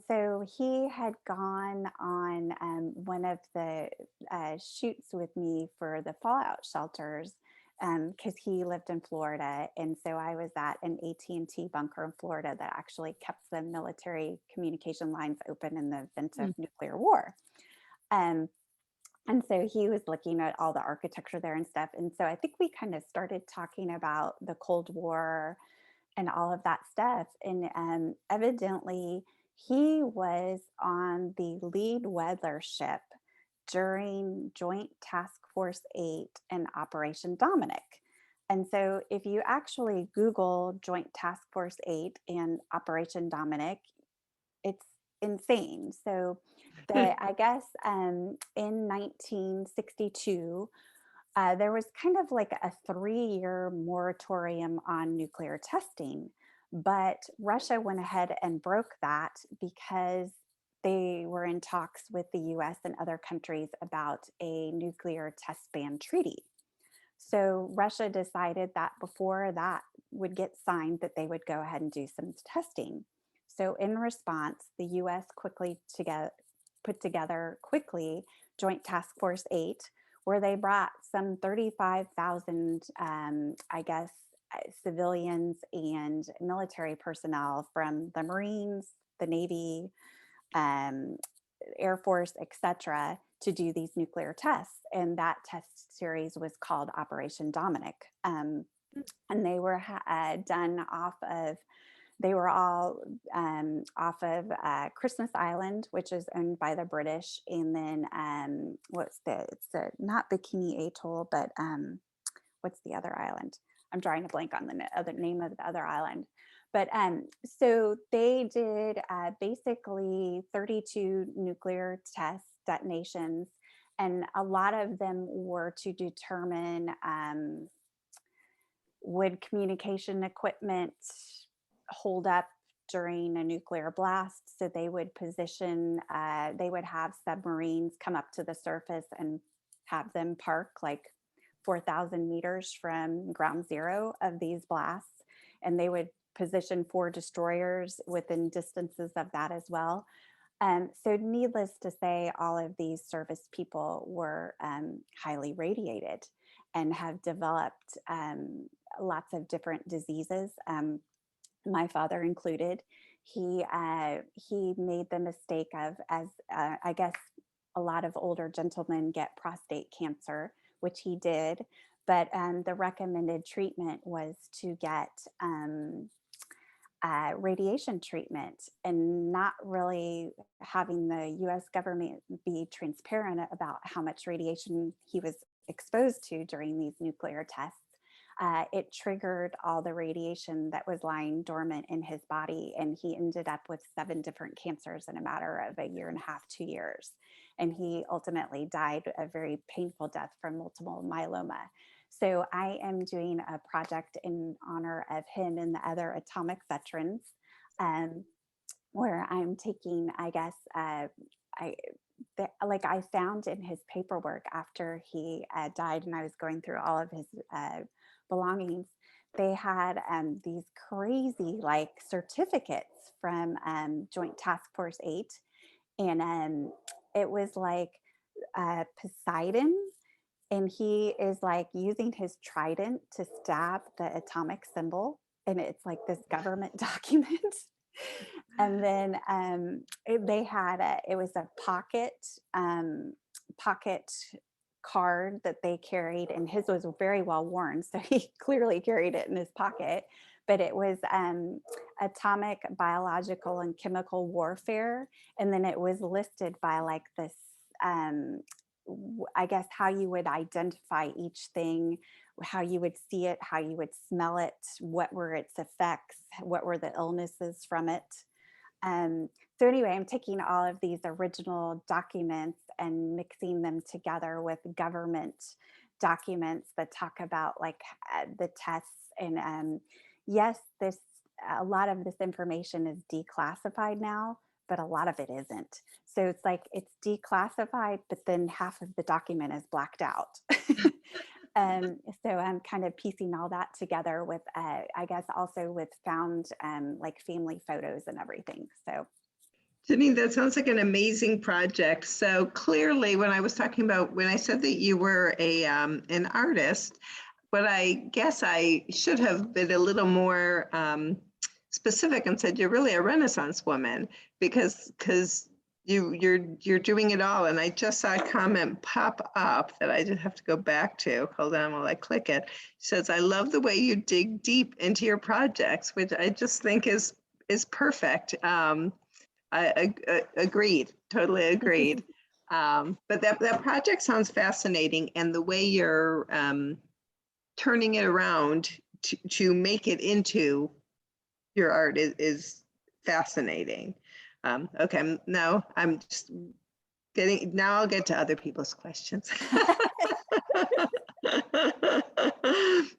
so he had gone on one of the shoots with me for the fallout shelters, because he lived in Florida. And so I was at an AT&T bunker in Florida that actually kept the military communication lines open in the event of nuclear war. And so he was looking at all the architecture there and stuff. And so I think we kind of started talking about the Cold War and all of that stuff. And evidently he was on the lead weather ship during Joint Task Force 8 and Operation Dominic. And so if you actually Google Joint Task Force 8 and Operation Dominic, it's insane. So I guess in 1962, there was kind of like a 3-year moratorium on nuclear testing, but Russia went ahead and broke that because they were in talks with the US and other countries about a nuclear test ban treaty. So Russia decided that before that would get signed, that they would go ahead and do some testing. So in response, the US put together Joint Task Force 8, where they brought some 35,000, I guess, civilians and military personnel from the Marines, the Navy, Air Force, etc., to do these nuclear tests. And that test series was called Operation Dominic. And they were done they were all off of Christmas Island, which is owned by the British. And then not Bikini Atoll, but what's the other island? I'm drawing a blank on the other name of the other island. But so they did basically 32 nuclear test detonations, and a lot of them were to determine would communication equipment hold up during a nuclear blast. So they would they would have submarines come up to the surface and have them park like 4,000 meters from ground zero of these blasts. And they would position 4 destroyers within distances of that as well. So needless to say, all of these service people were highly radiated and have developed lots of different diseases. My father included. He made the mistake of, as I guess a lot of older gentlemen get prostate cancer, which he did, but the recommended treatment was to get radiation treatment, and not really having the US government be transparent about how much radiation he was exposed to during these nuclear tests. It triggered all the radiation that was lying dormant in his body, and he ended up with 7 different cancers in a matter of 1.5 years, 2 years. And he ultimately died a very painful death from multiple myeloma. So I am doing a project in honor of him and the other atomic veterans, where I'm taking, I guess, like I found in his paperwork after he died, and I was going through all of his belongings, they had these crazy like certificates from Joint Task Force 8. And it was like Poseidon, and he is like using his trident to stab the atomic symbol. And it's like this government document. And then they had it was a pocket card that they carried, and his was very well worn, so he clearly carried it in his pocket. But it was atomic, biological, and chemical warfare, and then it was listed by like this. I guess how you would identify each thing, how you would see it, how you would smell it, what were its effects, what were the illnesses from it. So anyway, I'm taking all of these original documents and mixing them together with government documents that talk about like the tests. And yes, a lot of this information is declassified now, but a lot of it isn't. So it's like it's declassified, but then half of the document is blacked out. So I'm kind of piecing all that together with, I guess, also with found like family photos and everything. So, Jeanine, that sounds like an amazing project. So clearly, when I said that you were an artist, but I guess I should have been a little more specific and said you're really a Renaissance woman because you're doing it all. And I just saw a comment pop up that I just have to go back to. Hold on while I click it. It says, I love the way you dig deep into your projects, which I just think is perfect. I agreed, totally agreed. But that project sounds fascinating, and the way you're turning it around to make it into your art is fascinating. Okay, now I'm just now I'll get to other people's questions.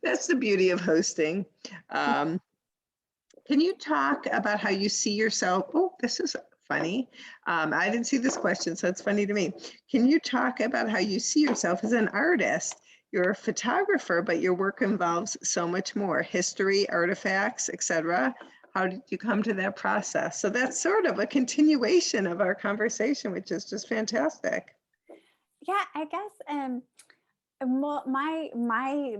That's the beauty of hosting. Can you talk about how you see yourself? Oh, this is funny. I didn't see this question, so it's funny to me. Can you talk about how you see yourself as an artist? You're a photographer, but your work involves so much more: history, artifacts, etc. How did you come to that process? So that's sort of a continuation of our conversation, which is just fantastic. yeah, I guess well, my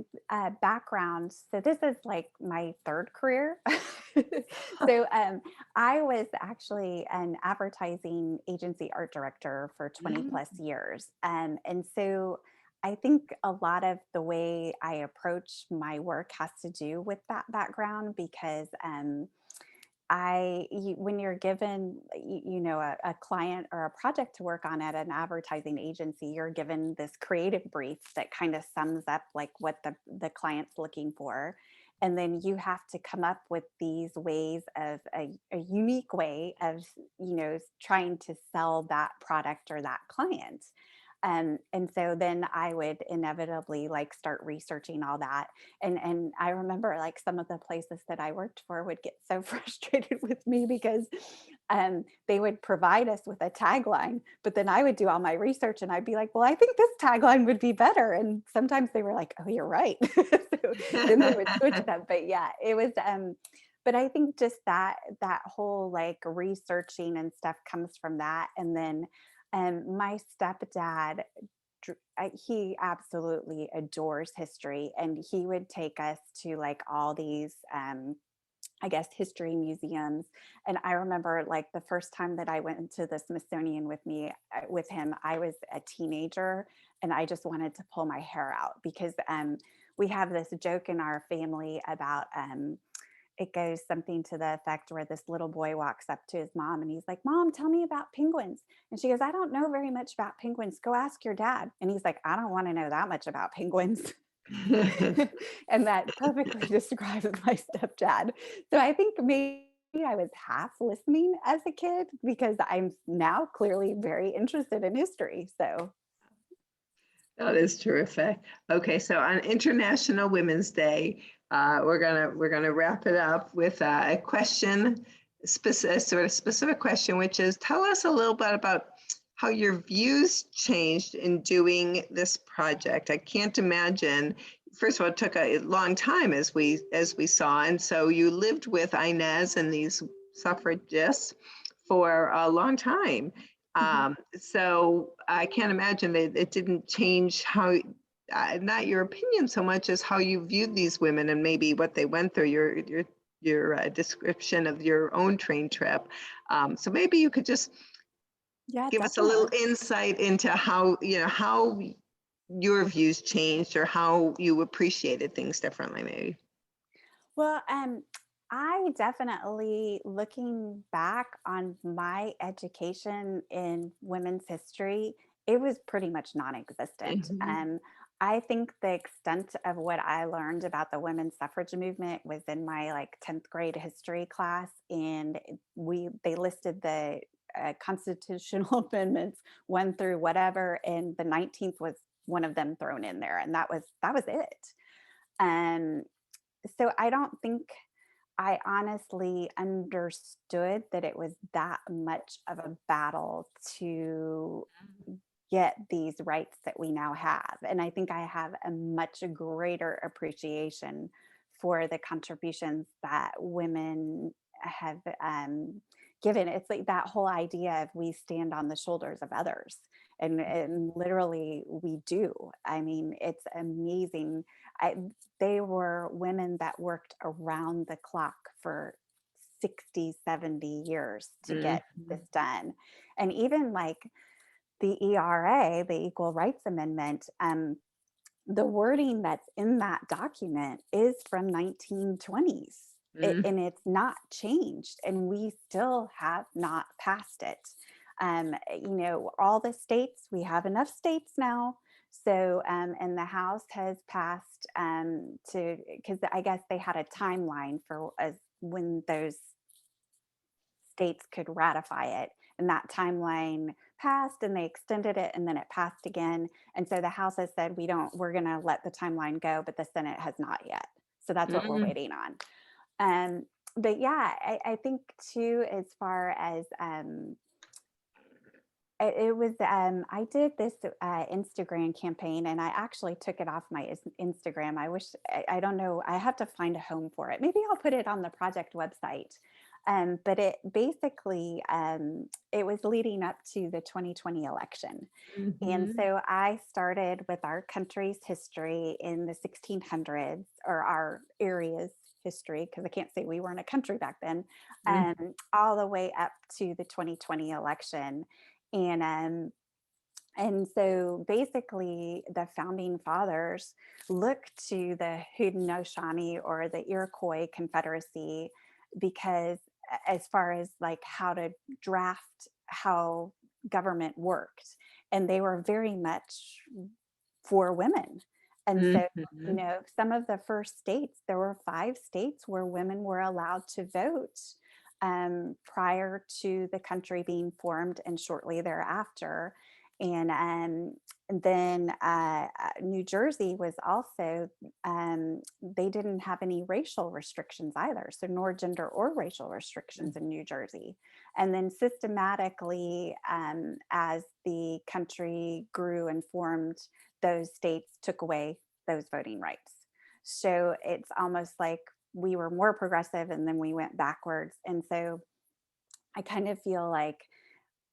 background. So this is like my third career. So I was actually an advertising agency art director for 20 plus years, and so I think a lot of the way I approach my work has to do with that background because when you're given, a client or a project to work on at an advertising agency, you're given this creative brief that kind of sums up like what the client's looking for. And then you have to come up with these ways of a unique way of, trying to sell that product or that client. And so then I would inevitably like start researching all that. And I remember like some of the places that I worked for would get so frustrated with me because they would provide us with a tagline, but then I would do all my research and I'd be like, well, I think this tagline would be better. And sometimes they were like, oh, you're right. So then they would switch them. But yeah, it was, but I think just that whole like researching and stuff comes from that. And then my stepdad, he absolutely adores history, and he would take us to like all these, I guess, history museums. And I remember like the first time that I went to the Smithsonian with him, I was a teenager, and I just wanted to pull my hair out because we have this joke in our family about it goes something to the effect where this little boy walks up to his mom and he's like, Mom, tell me about penguins. And she goes, I don't know very much about penguins. Go ask your dad. And he's like, I don't want to know that much about penguins. And that perfectly describes my stepdad. So I think maybe I was half listening as a kid because I'm now clearly very interested in history. So that is terrific. Okay, so on International Women's Day, we're gonna wrap it up with a question, a sort of specific question, which is, tell us a little bit about how your views changed in doing this project. I can't imagine. First of all, it took a long time, as we saw, and so you lived with Inez and these suffragists for a long time. So I can't imagine that it didn't change how, not your opinion so much as how you viewed these women and maybe what they went through. Your description of your own train trip. So maybe you could just give us a little insight into how, how your views changed or how you appreciated things differently, maybe. Well, I definitely, looking back on my education in women's history, it was pretty much non-existent. I think the extent of what I learned about the women's suffrage movement was in my like 10th grade history class, and they listed the constitutional amendments 1 through whatever, and the 19th was one of them thrown in there, and that was it. Um, so I don't think I honestly understood that it was that much of a battle to get these rights that we now have. And I think I have a much greater appreciation for the contributions that women have given. It's like that whole idea of we stand on the shoulders of others. And literally we do. I mean, it's amazing. They were women that worked around the clock for 60, 70 years to get this done. And even like the ERA, the Equal Rights Amendment, the wording that's in that document is from 1920s. And it's not changed, and we still have not passed it. All the states, we have enough states now. So, and the House has passed because I guess they had a timeline for when those states could ratify it. And that timeline passed, and they extended it, and then it passed again. And so the House has said, we're going to let the timeline go, but the Senate has not yet. So that's what we're waiting on. But yeah, I think too, as far as it was, I did this Instagram campaign, and I actually took it off my Instagram. I don't know, I have to find a home for it. Maybe I'll put it on the project website. But it basically, it was leading up to the 2020 election. And so I started with our country's history in the 1600s, or our area's history, because I can't say we weren't a country back then, all the way up to the 2020 election. And so basically the founding fathers looked to the Haudenosaunee or the Iroquois Confederacy, because as far as like how to draft how government worked, and they were very much for women. And so, some of the first states, there were 5 states where women were allowed to vote prior to the country being formed and shortly thereafter. And then New Jersey was also, they didn't have any racial restrictions either, so nor gender or racial restrictions in New Jersey. And then systematically, as the country grew and formed, those states took away those voting rights. So it's almost like we were more progressive and then we went backwards. And so I kind of feel like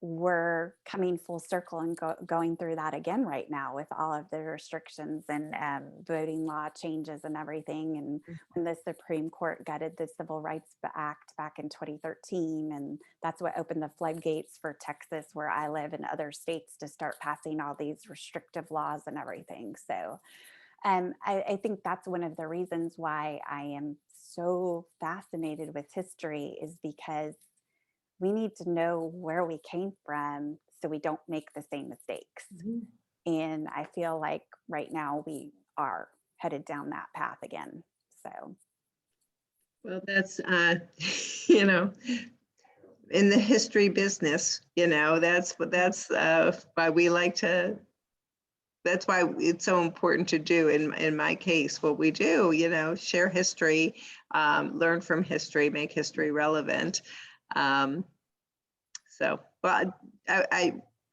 we're coming full circle and going through that again right now with all of the restrictions and voting law changes and everything. And when the Supreme Court gutted the Civil Rights Act back in 2013, and that's what opened the floodgates for Texas, where I live, and other states to start passing all these restrictive laws and everything. So I think that's one of the reasons why I am so fascinated with history, is because we need to know where we came from so we don't make the same mistakes. And I feel like right now we are headed down that path again. So. Well, that's, in the history business, that's why we like to, that's why it's so important to do in my case, what we do, share history, learn from history, make history relevant. So, well,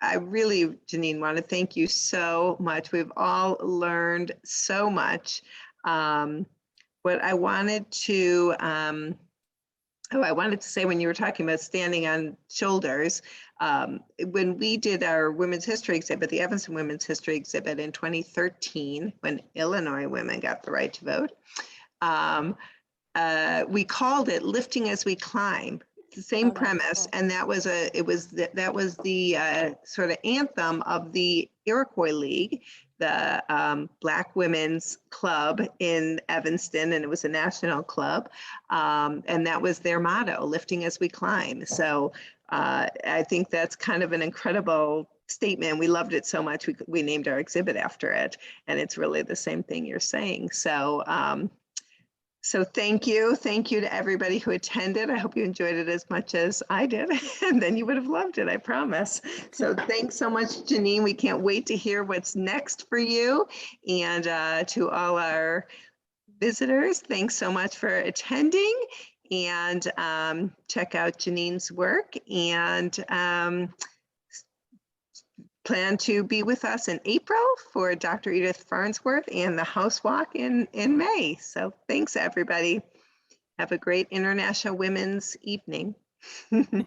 I really, Jeanine, want to thank you so much. We've all learned so much. What I wanted to, I wanted to say when you were talking about standing on shoulders, when we did our women's history exhibit, the Evanston Women's History exhibit in 2013, when Illinois women got the right to vote, we called it Lifting as We Climb. The same premise, cool. And that was the sort of anthem of the Iroquois League, the Black Women's Club in Evanston, and it was a national club, and that was their motto, Lifting as We Climb. So I think that's kind of an incredible statement. We loved it so much, we named our exhibit after it, and it's really the same thing you're saying. So so thank you to everybody who attended. I hope you enjoyed it as much as I did, and then you would have loved it, I promise. So thanks so much, Jeanine. We can't wait to hear what's next for you. And to all our visitors, thanks so much for attending, and check out Jeanine's work, and plan to be with us in April for Dr. Edith Farnsworth and the House Walk in May. So thanks, everybody. Have a great International Women's Evening. Mm-hmm.